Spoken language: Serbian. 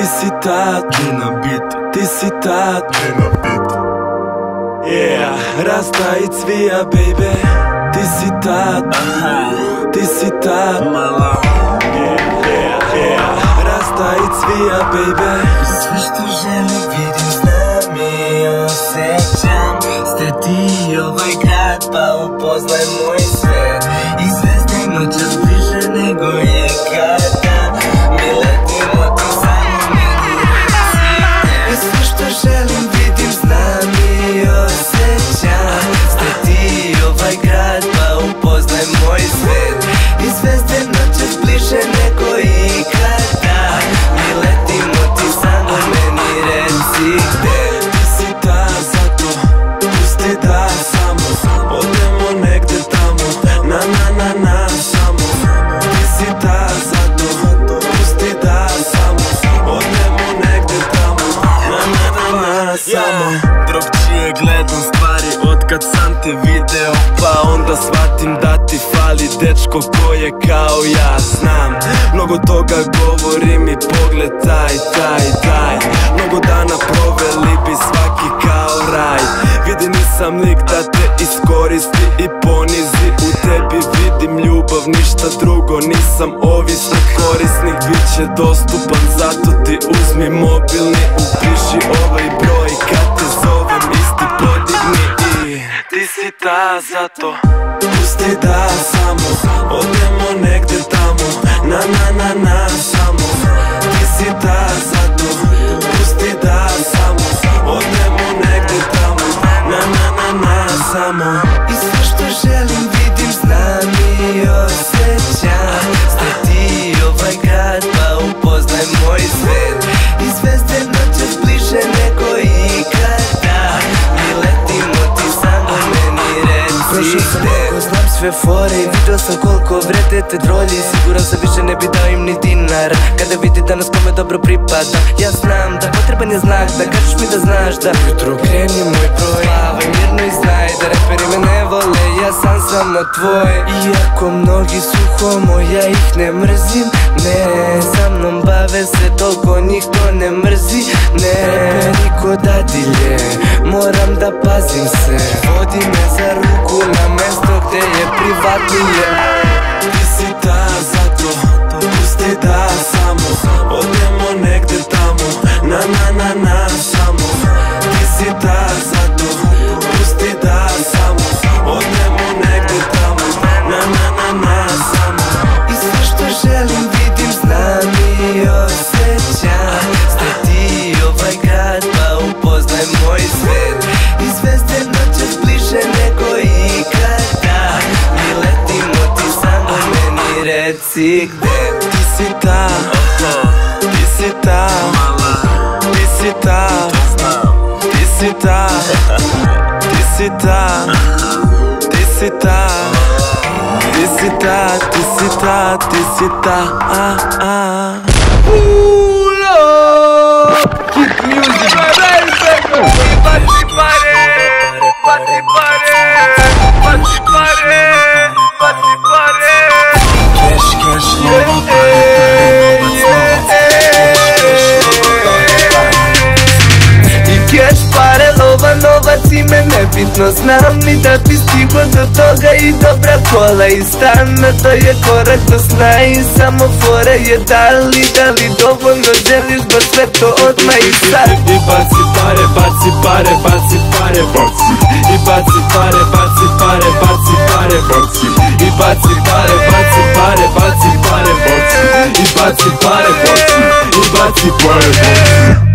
si ta, ti si ta, yeah, rasta i cvija, baby. Ti si ta, ti si ta, rasta i cvija, baby. Sve što želim vidim, znam i osjećam. Ste ti ovaj grad, pa upoznaj moj svet. I zvezde noćas bliže nego je kada mi letimo, ti samo meni reci. I sve što želim vidim, znam i osjećam. Ste ti ovaj grad, pa upoznaj moj svet. I zvezde noćas bliže nego i kada mi letimo, ti samo meni reci gde. Ti si ta, zato pusti da samo odemo negde tamo, na samo. Ti si ta, zato pusti da samo odemo negde tamo, na samo. Drugčije gledam stvari otkad sam te video, Pa onda shvatim da ti fali dečko ko je kao ja. Znam, mnogo toga govori mi pogled taj. Mnogo dana proveli bi svaki kao raj. Vidi nisam lik da te iskoristi i ponizi. U tebi vidim ljubav, ništa drugo. Nisam ovisnik, korisnik, bit će dostupan. Zato ti uzmi mobilni, upiši ovaj broj. Kad te zovem isti podigni i ti si ta, zato pusti da samo odemo negde tamo, na samo. Ti si ta, zato pusti da samo odemo negde tamo, na samo. i sve što želim vidim, znam i osjećam. Ste ti ovaj grad, pa upoznaj moj svet. I zvezde noćas bliže nego i kada mi letimo, ti samo meni reci gde. Znam sve fore i vidio sam koliko vrede te drolji. Siguran sam više ne bi dao im ni dinara kada vidi da nas kome dobro pripada. Ja znam da potreban je znak, da kažeš mi da znaš da jutro kreni moj broj. Plavaj mirno i znaj da reperi me ne vole, ja sam samo tvoj. Iako mnogi su homo, ja ih ne mrzim. Ne, sa mnom bave se toliko, njih to ne mrzi. Ne, reperi ko dadilje, moram da pazim se. Vodi me za ruku na mesto gde je privatnije. Ti si ta, zato pusti da samo odemo negde tamo, na samo. Ti si ta, zato pusti da samo odemo negde tamo, na samo. I sve što želim vidim, znam i osjećam. Ste ti ovaj grad, pa upoznaj moj svet. I zvezde noćas bliže nego i kada mi letimo, ti samo meni reci gde. Ti si ta, ti si ta, ti si ta, ti si ta, ti si ta, ti si ta, ti si ta, ti si ta, ti si ta. Pull up, keep music, novac ime nebitno, znam ni da bi stigo do toga. I dobra kola i stan, to je korak do sna. I samo fora je da li dovoljno želiš baš sve to odmah i sad. I baci pare, baci pare, baci pare, baci. I baci pare, baci pare, baci pare, baci. I baci pare, baci pare, baci pare, baci. I baci pare, baci. I baci pare, baci.